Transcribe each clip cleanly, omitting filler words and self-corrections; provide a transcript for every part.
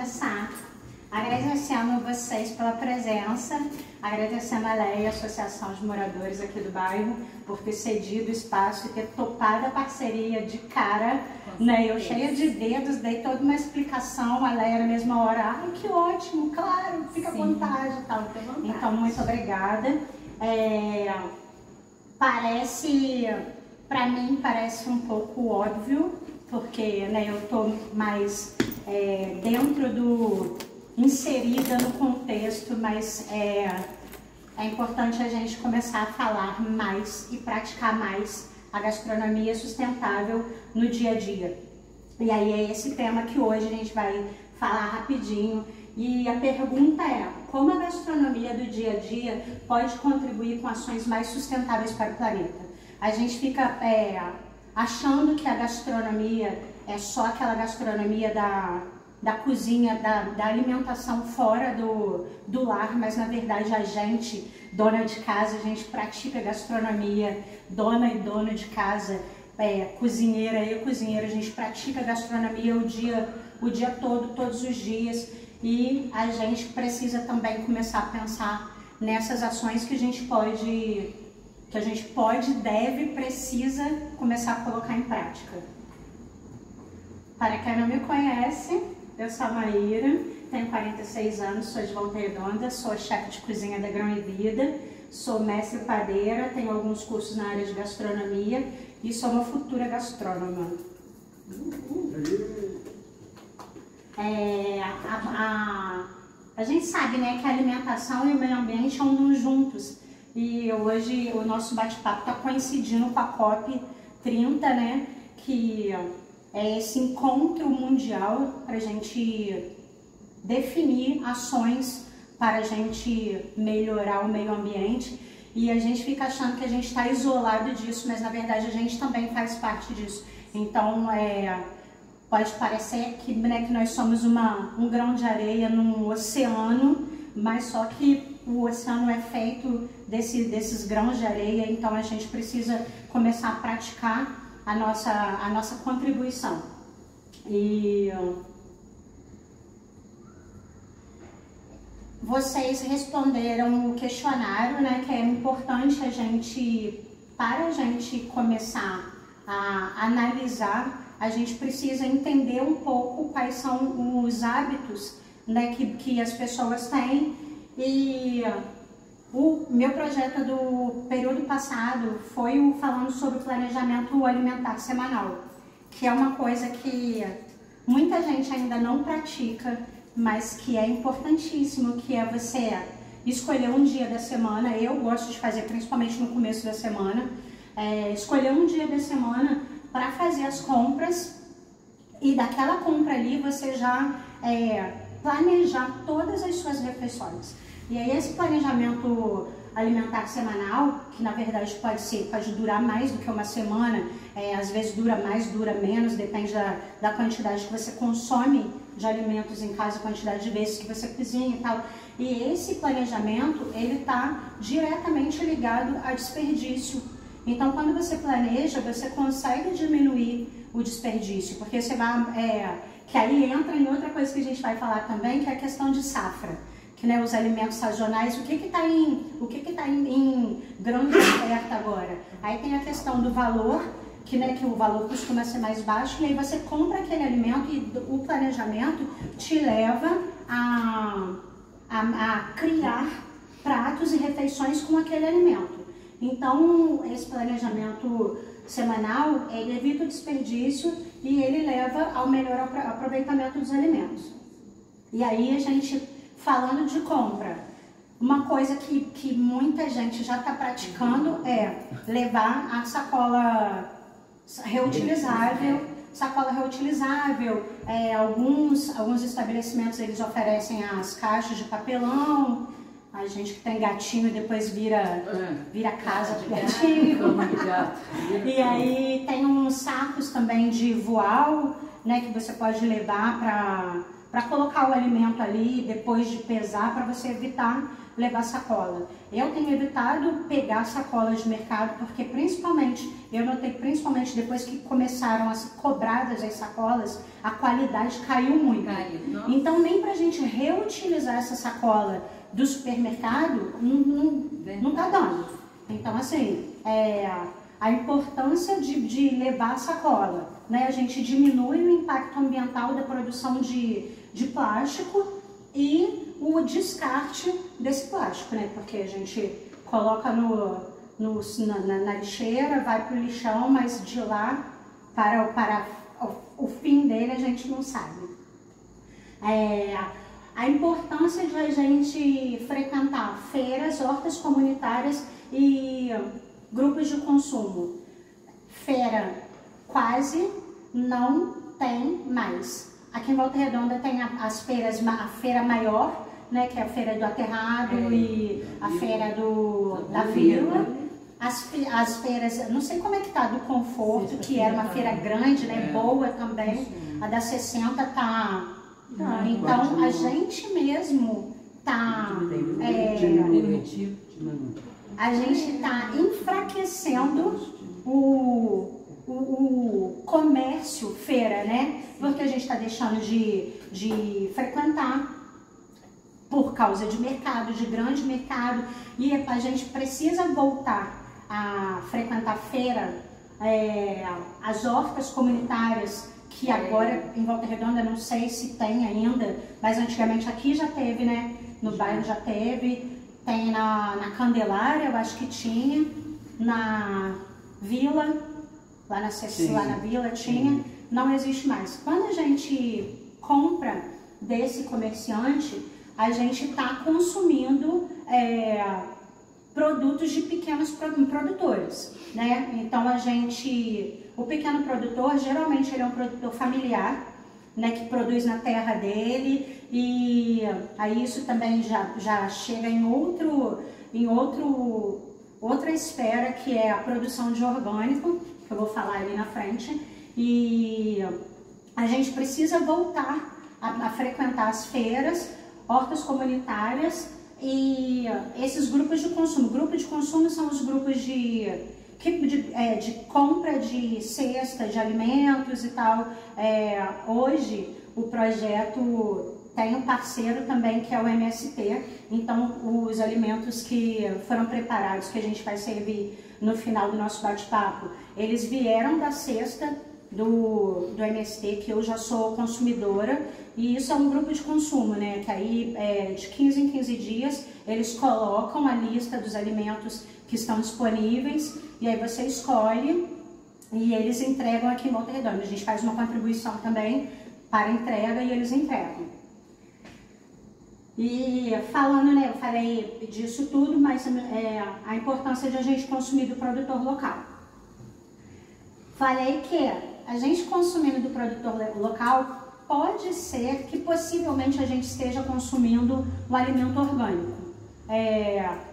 começar agradecendo vocês pela presença, agradecendo a Leia, a Associação de Moradores aqui do bairro, por ter cedido o espaço e ter topado a parceria de cara, né? Eu cheia de dedos, dei toda uma explicação, a Leia na mesma hora, ai que ótimo, claro, fica à vontade e tal. Então, muito obrigada. Para mim parece um pouco óbvio, porque né, eu estou mais inserida no contexto, mas é importante a gente começar a falar mais e praticar mais a gastronomia sustentável no dia a dia. E aí é esse tema que hoje a gente vai falar rapidinho. E a pergunta é, como a gastronomia do dia a dia pode contribuir com ações mais sustentáveis para o planeta? A gente fica achando que a gastronomia é só aquela gastronomia da cozinha, da alimentação fora do lar, mas na verdade a gente, dona de casa, a gente pratica gastronomia, dona e dono de casa, cozinheira e cozinheiro, a gente pratica gastronomia o dia todo, todos os dias, e a gente precisa também começar a pensar nessas ações que a gente precisa começar a colocar em prática. Para quem não me conhece, eu sou a Maíra, tenho 46 anos, sou de Volta Redonda, sou chefe de cozinha da Grão e Vida, sou mestre padeira, tenho alguns cursos na área de gastronomia e sou uma futura gastrônoma. A gente sabe, né, que a alimentação e o meio ambiente andam juntos e hoje o nosso bate-papo está coincidindo com a COP30, né, que é esse encontro mundial para a gente definir ações para a gente melhorar o meio ambiente, e a gente fica achando que a gente está isolado disso, mas na verdade a gente também faz parte disso. Então pode parecer que nós somos um grão de areia num oceano, mas só que o oceano é feito desses grãos de areia, então a gente precisa começar a praticar a nossa contribuição. E vocês responderam o questionário, né, que é importante para a gente começar a analisar, a gente precisa entender um pouco quais são os hábitos, né, que as pessoas têm. E o meu projeto do período passado foi falando sobre o planejamento alimentar semanal, que é uma coisa que muita gente ainda não pratica, mas que é importantíssimo, que é você escolher um dia da semana. Eu gosto de fazer principalmente no começo da semana, escolher um dia da semana para fazer as compras, e daquela compra ali você já planejar todas as suas refeições. E aí esse planejamento alimentar semanal, que na verdade pode durar mais do que uma semana, às vezes dura mais, dura menos, depende da quantidade que você consome de alimentos em casa, a quantidade de vezes que você cozinha e tal. E esse planejamento, ele está diretamente ligado a desperdício. Então quando você planeja, você consegue diminuir o desperdício, porque você vai, que aí entra em outra coisa que a gente vai falar também, que é a questão de safra. Que, né, os alimentos sazonais, o que está em grande oferta agora? Aí tem a questão do valor, que o valor costuma ser mais baixo, e aí você compra aquele alimento e o planejamento te leva a criar pratos e refeições com aquele alimento. Então, esse planejamento semanal, ele evita o desperdício e ele leva ao melhor aproveitamento dos alimentos. E aí a gente, falando de compra, uma coisa que muita gente já está praticando é levar a sacola reutilizável. Alguns estabelecimentos eles oferecem as caixas de papelão. A gente que tem gatinho depois vira casa de gatinho. E aí tem uns sacos também de voal. né, que você pode levar para colocar o alimento ali depois de pesar, para você evitar levar sacola. Eu tenho evitado pegar sacolas de mercado, porque eu notei principalmente depois que começaram a ser cobradas as sacolas, a qualidade caiu muito. Então nem pra gente reutilizar essa sacola do supermercado, não tá dando. Então assim, a importância de levar a sacola, né? A gente diminui o impacto ambiental da produção de plástico e o descarte desse plástico, né? Porque a gente coloca na lixeira, vai para o lixão, mas de lá para o fim dele a gente não sabe. A importância de a gente frequentar feiras, hortas comunitárias e grupos de consumo. Feira quase não tem mais. Aqui em Volta Redonda tem as feiras, a feira maior, né, que é a feira do Aterrado e a feira da Vila. As feiras, não sei como é que tá, do Conforto, que era uma feira grande, né, boa também. A da 60 tá. Então a gente mesmo tá. A gente tá enfraquecendo o comércio feira, né? Porque a gente está deixando de frequentar por causa de mercado, de grande mercado, e a gente precisa voltar a frequentar feira, as hortas comunitárias, que agora em Volta Redonda não sei se tem ainda, mas antigamente aqui já teve, né? No bairro já teve, tem na Candelária, eu acho que tinha, na Vila, lá na Vila tinha, não existe mais. Quando a gente compra desse comerciante, a gente está consumindo produtos de pequenos produtores, né? Então o pequeno produtor, geralmente ele é um produtor familiar, né, que produz na terra dele, e aí isso também já chega em outra esfera, que é a produção de orgânico, que eu vou falar ali na frente, e a gente precisa voltar a frequentar as feiras, hortas comunitárias e esses grupos de consumo. Grupo de consumo são os grupos de compra de cesta de alimentos e tal. Hoje o projeto tem um parceiro também, que é o MST, então os alimentos que foram preparados, que a gente vai servir no final do nosso bate-papo, eles vieram da cesta do MST, que eu já sou consumidora, e isso é um grupo de consumo, né? Que aí de 15 em 15 dias eles colocam a lista dos alimentos que estão disponíveis, e aí você escolhe e eles entregam aqui em Volta Redonda. A gente faz uma contribuição também para entrega e eles entregam. E falando, né, eu falei disso tudo, mas a importância de a gente consumir do produtor local. Falei que a gente consumindo do produtor local, pode ser que possivelmente a gente esteja consumindo um alimento orgânico.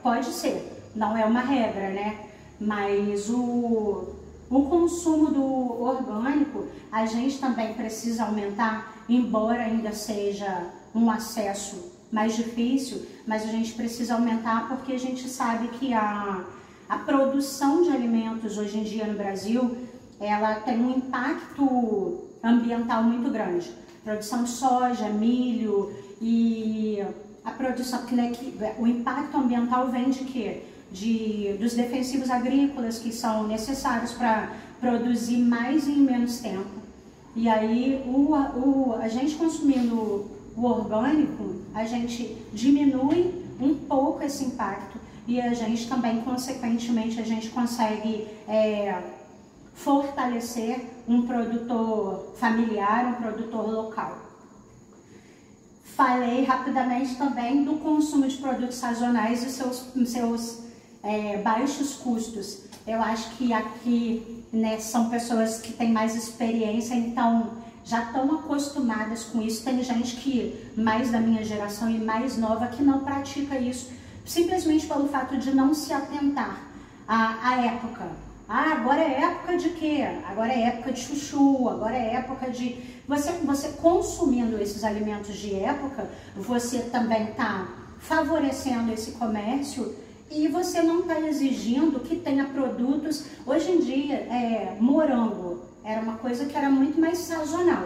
Pode ser, não é uma regra, né? Mas o consumo do orgânico, a gente também precisa aumentar, embora ainda seja um acesso mais difícil, mas a gente precisa aumentar porque a gente sabe que a produção de alimentos hoje em dia no Brasil, ela tem um impacto ambiental muito grande. Produção de soja, milho e a produção, o impacto ambiental vem de quê? Dos defensivos agrícolas que são necessários para produzir mais e em menos tempo. E aí a gente consumindo o orgânico, a gente diminui um pouco esse impacto e a gente também, consequentemente, a gente consegue fortalecer um produtor familiar, um produtor local. Falei rapidamente também do consumo de produtos sazonais e seus baixos custos. Eu acho que aqui, né, são pessoas que têm mais experiência, então já estão acostumadas com isso. Tem gente que, mais da minha geração e mais nova, que não pratica isso, simplesmente pelo fato de não se atentar à época. Ah, agora é época de quê? Agora é época de chuchu, agora é época de... Você consumindo esses alimentos de época, você também está favorecendo esse comércio e você não está exigindo que tenha produtos... Hoje em dia, morango era uma coisa que era muito mais sazonal.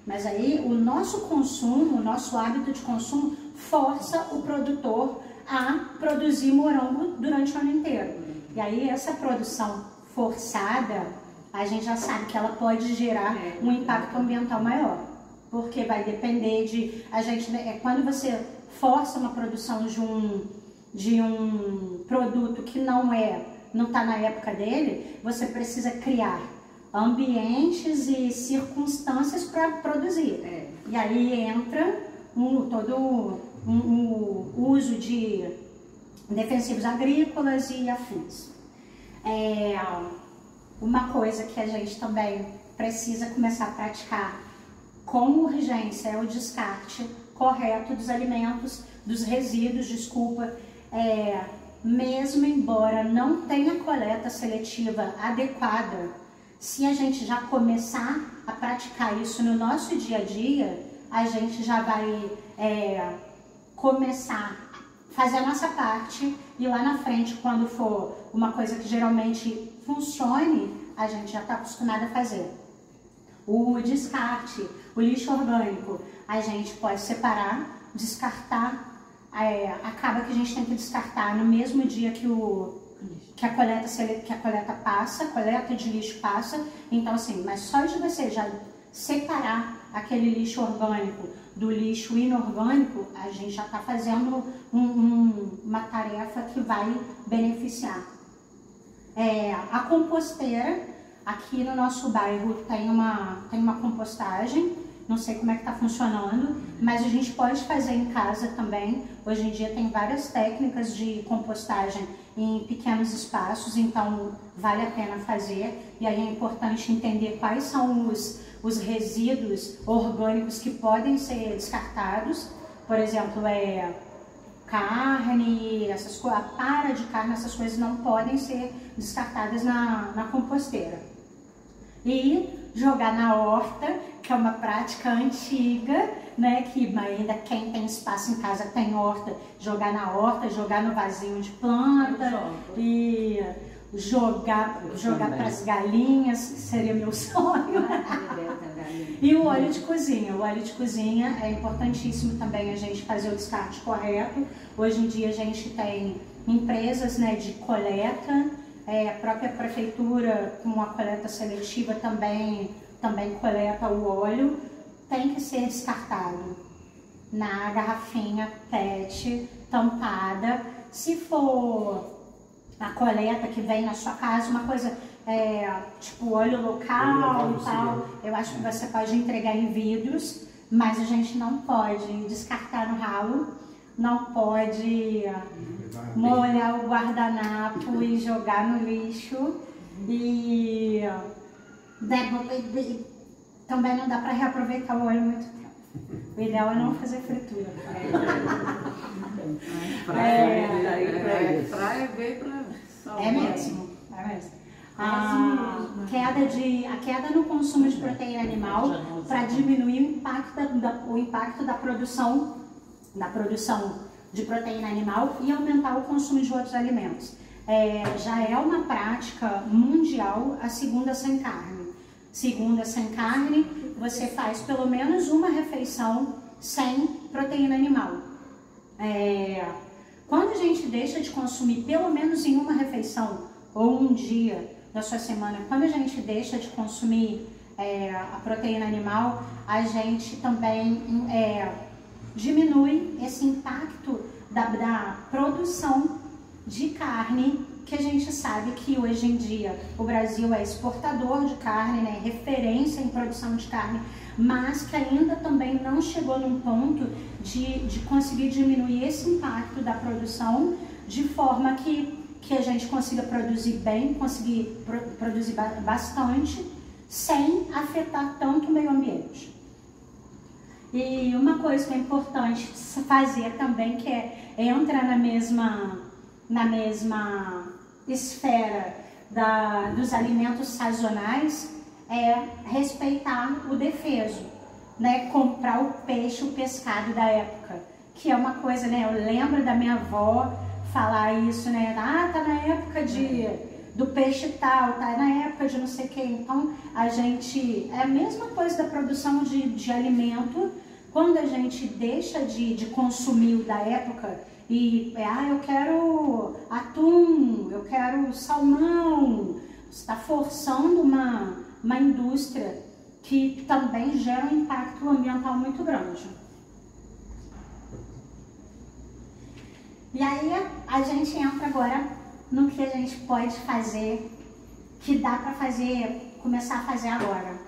Mas aí o nosso consumo, o nosso hábito de consumo força o produtor a produzir morango durante o ano inteiro. E aí essa produção forçada, a gente já sabe que ela pode gerar um impacto ambiental maior. Porque vai depender de... quando você força uma produção de um produto que não está na época dele, você precisa criar ambientes e circunstâncias para produzir. E aí entra todo um uso de defensivos agrícolas e afins. Uma coisa que a gente também precisa começar a praticar com urgência é o descarte correto dos alimentos, dos resíduos, desculpa, mesmo embora não tenha coleta seletiva adequada, se a gente já começar a praticar isso no nosso dia a dia, a gente já vai começar a fazer a nossa parte e lá na frente, quando for uma coisa que geralmente funcione, a gente já está acostumado a fazer. O descarte, o lixo orgânico, a gente pode separar, descartar, acaba que a gente tem que descartar no mesmo dia que a coleta passa, a coleta de lixo passa. Então assim, mas só de você já separar aquele lixo orgânico do lixo inorgânico, a gente já está fazendo uma tarefa que vai beneficiar. A composteira, aqui no nosso bairro tem uma compostagem, não sei como é que está funcionando, mas a gente pode fazer em casa também. Hoje em dia tem várias técnicas de compostagem em pequenos espaços, então vale a pena fazer. E aí é importante entender quais são os resíduos orgânicos que podem ser descartados. Por exemplo, carne, a para de carne, essas coisas não podem ser descartadas na composteira. E jogar na horta, que é uma prática antiga, né, que ainda quem tem espaço em casa tem horta, jogar na horta, jogar no vasinho de planta e jogar para as galinhas, que seria meu sonho. E o óleo de cozinha. O óleo de cozinha é importantíssimo também a gente fazer o descarte correto. Hoje em dia a gente tem empresas, né, de coleta, a própria prefeitura com a coleta seletiva também coleta o óleo, tem que ser descartado na garrafinha PET tampada. Se for a coleta que vem na sua casa, uma coisa tipo óleo local e tal, eu acho que você pode entregar em vidros, mas a gente não pode descartar no ralo, não pode molhar o guardanapo e jogar no lixo, e também não dá para reaproveitar o óleo muito tempo. O ideal é não fazer fritura. Praia veio para salvar. É mesmo. A queda no consumo de proteína animal para diminuir o impacto da produção de proteína animal e aumentar o consumo de outros alimentos. Já é uma prática mundial a segunda sem carne. Segunda sem carne, você faz pelo menos uma refeição sem proteína animal. Quando a gente deixa de consumir pelo menos em uma refeição ou um dia da sua semana, quando a gente deixa de consumir a proteína animal, a gente também diminui esse impacto da produção de carne, que a gente sabe que hoje em dia o Brasil é exportador de carne, né, referência em produção de carne, mas que ainda também não chegou num ponto de conseguir diminuir esse impacto da produção de forma que a gente consiga produzir bem, conseguir produzir bastante, sem afetar tanto o meio ambiente. E uma coisa que é importante fazer também, que entra na mesma esfera dos alimentos sazonais é respeitar o defeso, né? Comprar o peixe, o pescado da época, que é uma coisa, né? Eu lembro da minha avó falar isso, né? Ah, tá na época do peixe tal, tá na época de não sei o que. Então, a gente... É a mesma coisa da produção de alimento. Quando a gente deixa de consumir o da época e... eu quero atum, eu quero salmão. Você está forçando uma indústria que também gera um impacto ambiental muito grande. E aí, a gente entra agora no que a gente pode fazer, que dá para começar a fazer agora.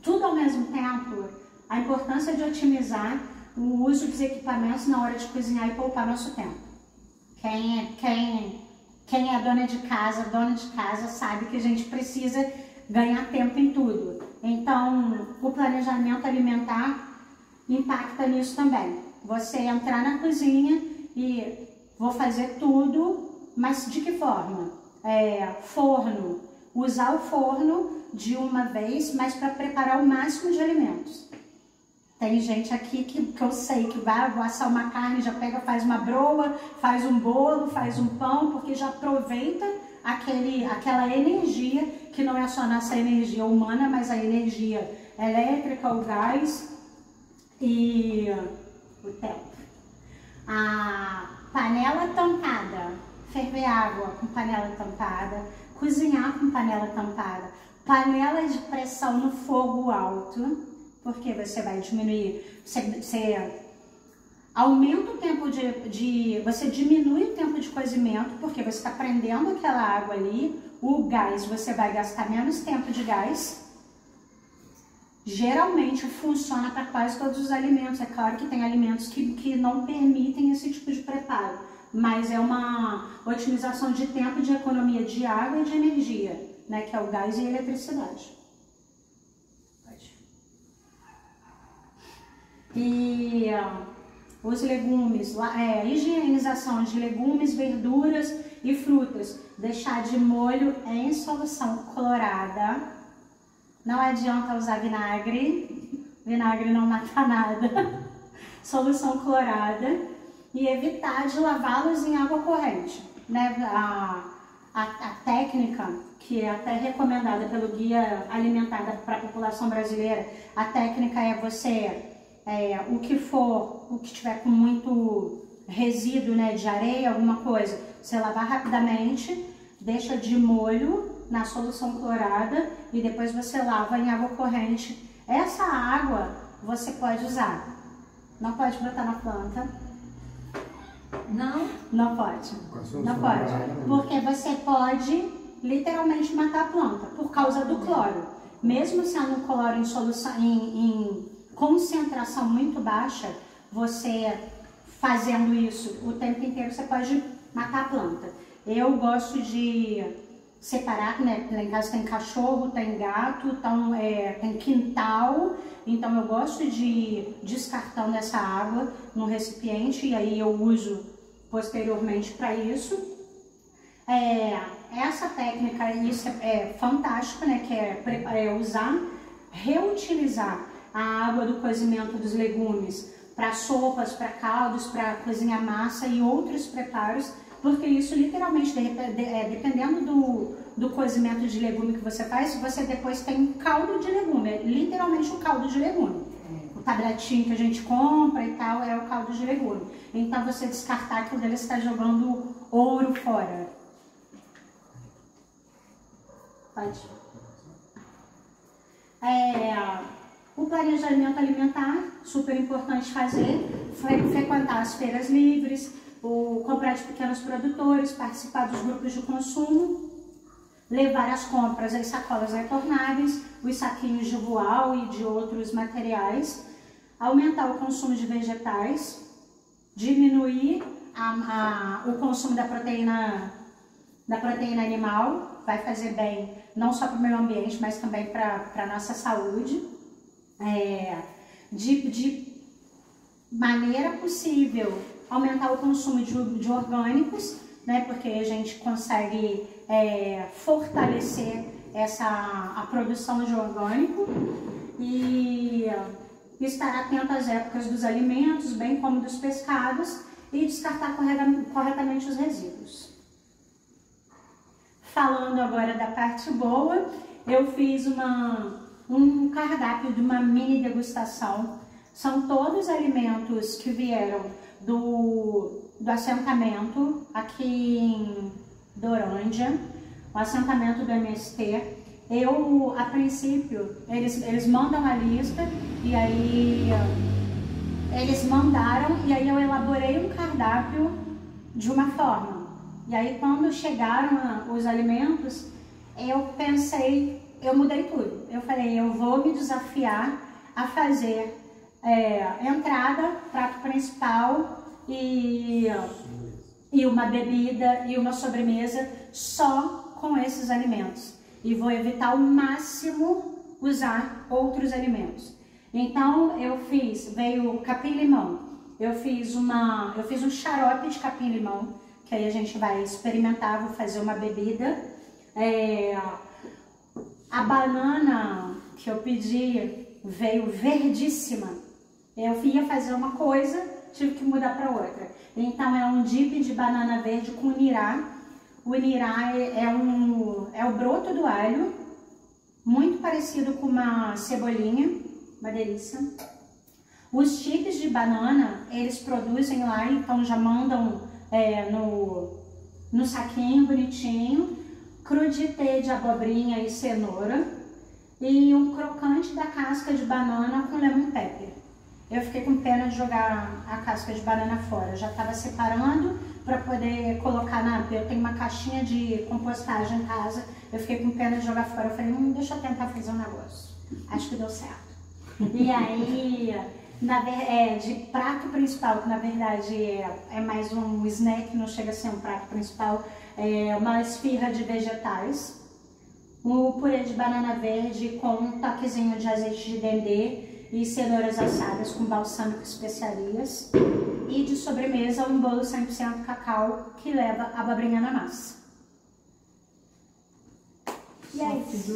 Tudo ao mesmo tempo, a importância de otimizar o uso dos equipamentos na hora de cozinhar e poupar nosso tempo. Quem é dona de casa sabe que a gente precisa ganhar tempo em tudo. Então, o planejamento alimentar impacta nisso também. Você entrar na cozinha e vou fazer tudo, mas de que forma? Forno. Usar o forno de uma vez, mas para preparar o máximo de alimentos. Tem gente aqui que eu sei que vai assar uma carne, já pega, faz uma broa, faz um bolo, faz um pão, porque já aproveita aquela energia, que não é só nossa energia humana, mas a energia elétrica, o gás e o tempo. A panela tampada, ferver água com panela tampada, cozinhar com panela tampada, panela de pressão no fogo alto, porque você vai diminuir, você aumenta o tempo você diminui o tempo de cozimento, porque você está prendendo aquela água ali, o gás, você vai gastar menos tempo de gás. Geralmente funciona para quase todos os alimentos. É claro que tem alimentos que não permitem esse tipo de preparo, mas é uma otimização de tempo, de economia de água e de energia, né, que é o gás e a eletricidade. E os legumes, higienização de legumes, verduras e frutas, deixar de molho em solução clorada. Não adianta usar vinagre, vinagre não mata nada. Solução clorada. E evitar de lavá-los em água corrente, né? A técnica, que é até recomendada pelo Guia Alimentar para a População Brasileira, a técnica é você, o que tiver com muito resíduo, né, de areia, alguma coisa, você lavar rapidamente, deixa de molho na solução clorada e depois você lava em água corrente. Essa água você pode usar. Não pode botar na planta. Não? Não pode. Não pode. Porque você pode literalmente matar a planta por causa do cloro. Mesmo sendo um cloro em solução, em concentração muito baixa, você fazendo isso o tempo inteiro, você pode matar a planta. Eu gosto de separar, né? Lá em casa tem cachorro, tem gato, então, tem quintal, então eu gosto de descartando essa água no recipiente e aí eu uso posteriormente para isso. Essa técnica, isso é fantástico, né? Que é reutilizar a água do cozimento dos legumes para sopas, para caldos, para cozinhar massa e outros preparos, porque isso literalmente, dependendo do cozimento de legume que você faz, você depois tem um caldo de legume, é literalmente um caldo de legume. O tabletinho que a gente compra e tal é o caldo de legume. Então você descartar aquilo dele, você está jogando ouro fora. Pode. O planejamento alimentar, super importante fazer, frequentar as feiras livres, comprar de pequenos produtores, participar dos grupos de consumo, levar as compras em sacolas retornáveis, os saquinhos de voal e de outros materiais, aumentar o consumo de vegetais, diminuir o consumo da proteína animal, vai fazer bem não só para o meio ambiente, mas também para a nossa saúde. De maneira possível, aumentar o consumo de orgânicos, né, porque a gente consegue fortalecer a produção de orgânico e estar atento às épocas dos alimentos, bem como dos pescados, e descartar corretamente os resíduos. Falando agora da parte boa, eu fiz um cardápio de uma mini degustação. São todos alimentos que vieram do assentamento aqui em Dorândia, o assentamento do MST. A princípio, eles mandam a lista e aí eles mandaram e aí eu elaborei um cardápio de uma forma. E aí quando chegaram os alimentos, eu pensei, eu mudei tudo. Eu falei, eu vou me desafiar a fazer entrada, prato principal e uma bebida e uma sobremesa só com esses alimentos. E vou evitar ao máximo usar outros alimentos. Então veio capim-limão. Eu fiz um xarope de capim-limão, que aí a gente vai experimentar, vou fazer uma bebida. A banana que eu pedi veio verdíssima. Eu ia fazer uma coisa, tive que mudar para outra. Então é um dip de banana verde com nirá. O nirá é o broto do alho, muito parecido com uma cebolinha, uma delícia. Os chips de banana, eles produzem lá, então já mandam no saquinho bonitinho, crudité de abobrinha e cenoura e um crocante da casca de banana com lemon pepper. Eu fiquei com pena de jogar a casca de banana fora, eu já estava separando para poder colocar eu tenho uma caixinha de compostagem em casa, eu fiquei com pena de jogar fora, eu falei, deixa eu tentar fazer um negócio, acho que deu certo. E aí, de prato principal, que na verdade é mais um snack, não chega a ser um prato principal, é uma esfirra de vegetais, um purê de banana verde com um toquezinho de azeite de dendê e cenouras assadas com balsâmico e especiarias. E de sobremesa, um bolo 100% cacau que leva abobrinha na massa. E é isso.